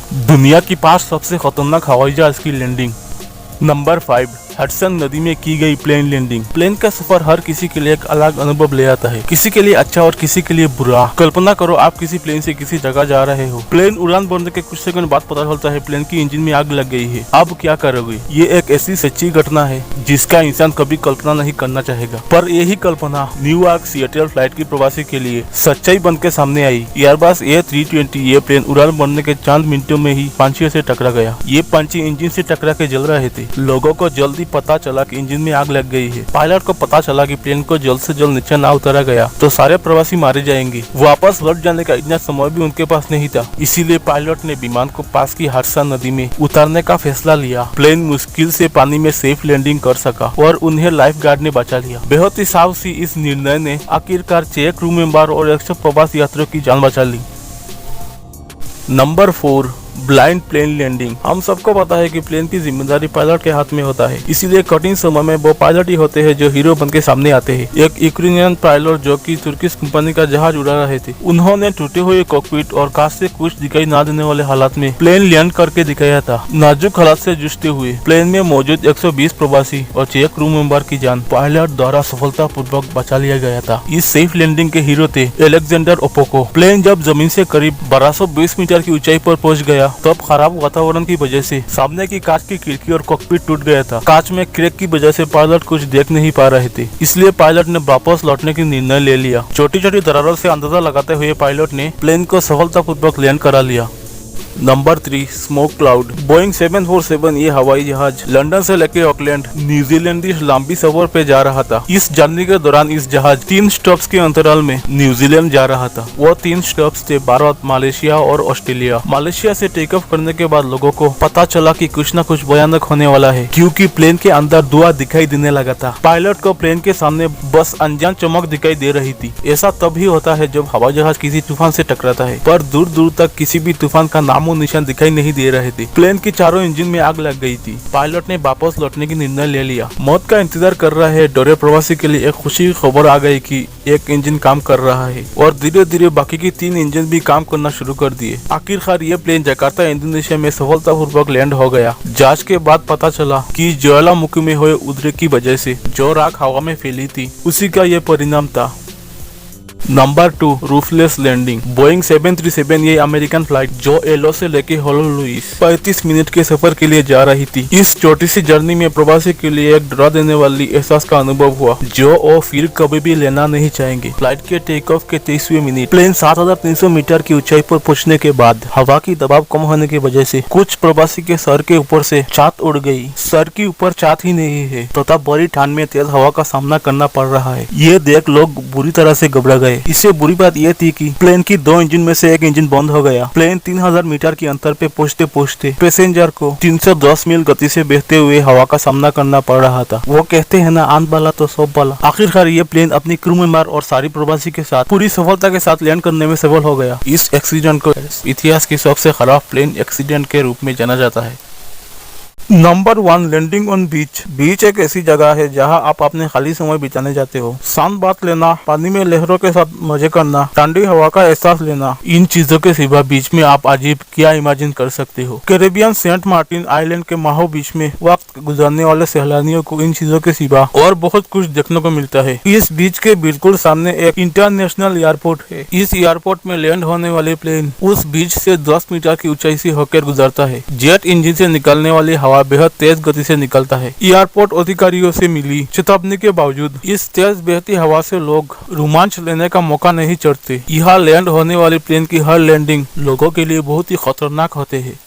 दुनिया की 5 सबसे खतरनाक हवाई जहाज की लैंडिंग। नंबर 5, हडसन नदी में की गई प्लेन लैंडिंग। प्लेन का सफर हर किसी के लिए एक अलग अनुभव ले आता है, किसी के लिए अच्छा और किसी के लिए बुरा। कल्पना करो आप किसी प्लेन से किसी जगह जा रहे हो। प्लेन उड़ान भरने के कुछ सेकंड बाद पता चलता है प्लेन की इंजन में आग लग गई है। अब क्या करोगे? ये एक ऐसी सच्ची घटना है जिसका इंसान कभी कल्पना नहीं करना चाहेगा, पर यही कल्पना न्यूयॉर्क सिएटल फ्लाइट की प्रवासी के लिए सच्चाई बन के सामने आई। एयरबस A320 ये प्लेन उड़ान भरने के चंद मिनटों में ही पंछियों से टकरा गया। ये पंछी इंजन से टकरा के जल रहे थे। लोगों को जल्दी पता चला कि इंजन में आग लग गई है। पायलट को पता चला कि प्लेन को जल्द से जल्द नीचे ना उतारा गया तो सारे प्रवासी मारे जाएंगे। वापस लौट जाने का इतना समय भी उनके पास नहीं था, इसीलिए पायलट ने विमान को पास की हडसन नदी में उतारने का फैसला लिया। प्लेन मुश्किल से पानी में सेफ लैंडिंग कर सका और उन्हें लाइफ गार्ड ने बचा लिया। बेहद ही साहसी इस निर्णय ने आखिरकार 6 क्रू मेंबर और 100 प्रवासी यात्रियों की जान बचा ली। Number 4, blind plane landing. हम सबको पता है कि प्लेन की जिम्मेदारी पायलट के हाथ में होता है, इसीलिए कठिन समय में वो पायलट ही होते हैं जो हीरो बन के सामने आते हैं। एक यूक्रेनियन पायलट जो कि तुर्किश कंपनी का जहाज उड़ा रहे थे, उन्होंने टूटे हुए कॉकपिट और कांच से कुछ दिखाई ना देने वाले हालात में प्लेन लैंड करके दिखाया था। नाजुक हालात से जूझते हुए प्लेन में मौजूद 120 प्रवासी और 6 क्रू मेंबर की जान पायलट द्वारा सफलतापूर्वक बचा लिया गया था। इस सेफ लैंडिंग के हीरो थे अलेक्जेंडर ओपोको। प्लेन जब जमीन से करीब 1220 मीटर की ऊंचाई पर पहुंच गया तब खराब वातावरण की वजह से सामने की कांच की खिड़की और कॉकपिट टूट गया था। कांच में क्रैक की वजह से पायलट कुछ देख नहीं पा रहे थे, इसलिए पायलट ने वापस लौटने की निर्णय ले लिया। छोटी छोटी दरारों से अंदाजा लगाते हुए पायलट ने प्लेन को सफलतापूर्वक लैंड करा लिया। Number 3, smoke cloud. बोइंग 747 ये हवाई जहाज लंदन से लेकर ऑकलैंड न्यूजीलैंड की लंबी सफर पे जा रहा था। इस जर्नी के दौरान इस जहाज 3 स्टॉप्स के अंतराल में न्यूजीलैंड जा रहा था। वो 3 स्टॉप्स थे भारत, मलेशिया और ऑस्ट्रेलिया। मलेशिया से टेक ऑफ करने के बाद लोगों को पता चला कि कुछ न कुछ भयानक होने वाला है, क्योंकि प्लेन के अंदर धुआं दिखाई देने लगा था। पायलट को प्लेन के सामने बस अनजान चमक दिखाई दे रही थी। ऐसा तभी होता है जब हवाई जहाज किसी तूफान से टकराता है, पर दूर दूर तक किसी भी तूफान का नामो निशान दिखाई नहीं दे रहे थे। प्लेन की चारों इंजन में आग लग गई थी। पायलट ने वापस लौटने की निर्णय ले लिया। मौत का इंतजार कर रहा है डरे प्रवासी के लिए एक खुशी की खबर आ गई कि एक इंजन काम कर रहा है और धीरे धीरे बाकी की 3 इंजन भी काम करना शुरू कर दिए। आखिरकार ये प्लेन जकार्ता इंडोनेशिया में सफलतापूर्वक लैंड हो गया। जांच के बाद पता चला कि ज्वालामुखी में हुए उद्रेक की वजह से जो राख हवा में फैली थी उसी का ये परिणाम था। Number 2, रूफलेस landing. बोइंग 737 ये अमेरिकन फ्लाइट जो एलो से लेके होनोलुलु 35 मिनट के सफर के लिए जा रही थी। इस छोटी सी जर्नी में प्रवासी के लिए एक डरा देने वाली एहसास का अनुभव हुआ जो वो फिर कभी भी लेना नहीं चाहेंगे। फ्लाइट के टेक ऑफ के 23वें मिनट प्लेन 7300 मीटर की ऊंचाई पर पहुंचने के बाद हवा की दबाव कम होने की वजह से कुछ प्रवासी के सर के ऊपर से छत उड़ गई। सर के ऊपर छत ही नहीं है तथा बड़ी ठंड में तेज हवा का सामना करना पड़ रहा है। ये देख लोग बुरी तरह से घबरा गए। इससे बुरी बात यह थी कि प्लेन की 2 इंजन में से एक इंजन बंद हो गया। प्लेन 3000 मीटर की अंतर पे पहुंचते पहुंचते पैसेंजर को 310 मील गति से बहते हुए हवा का सामना करना पड़ रहा था। वो कहते हैं ना, आंध बाला तो सब बाला। आखिरकार ये प्लेन अपनी क्रू मेंबर और सारी प्रवासी के साथ पूरी सफलता के साथ लैंड करने में सफल हो गया। इस एक्सीडेंट को इतिहास की सबसे खराब प्लेन एक्सीडेंट के रूप में जाना जाता है। नंबर 1, लैंडिंग ऑन बीच। बीच एक ऐसी जगह है जहां आप अपने खाली समय बिताने जाते हो। शांत बात लेना, पानी में लहरों के साथ मजे करना, ठंडी हवा का एहसास लेना। इन चीजों के सिवा बीच में आप अजीब क्या इमेजिन कर सकते हो? कैरेबियन सेंट मार्टिन आइलैंड के माहो बीच में वक्त गुजारने वाले सैलानियों को इन चीजों के सिवा और बहुत कुछ देखने को मिलता है। इस बीच के बिल्कुल सामने एक इंटरनेशनल एयरपोर्ट है। इस एयरपोर्ट में लैंड होने वाले प्लेन उस बीच से 10 मीटर की ऊंचाई से होकर गुजरता है। जेट इंजन से निकलने वाली हवा बेहद तेज गति से निकलता है। एयरपोर्ट अधिकारियों से मिली चेतावनी के बावजूद इस तेज बहती हवा से लोग रोमांच लेने का मौका नहीं छोड़ते। यहाँ लैंड होने वाली प्लेन की हर लैंडिंग लोगों के लिए बहुत ही खतरनाक होते हैं।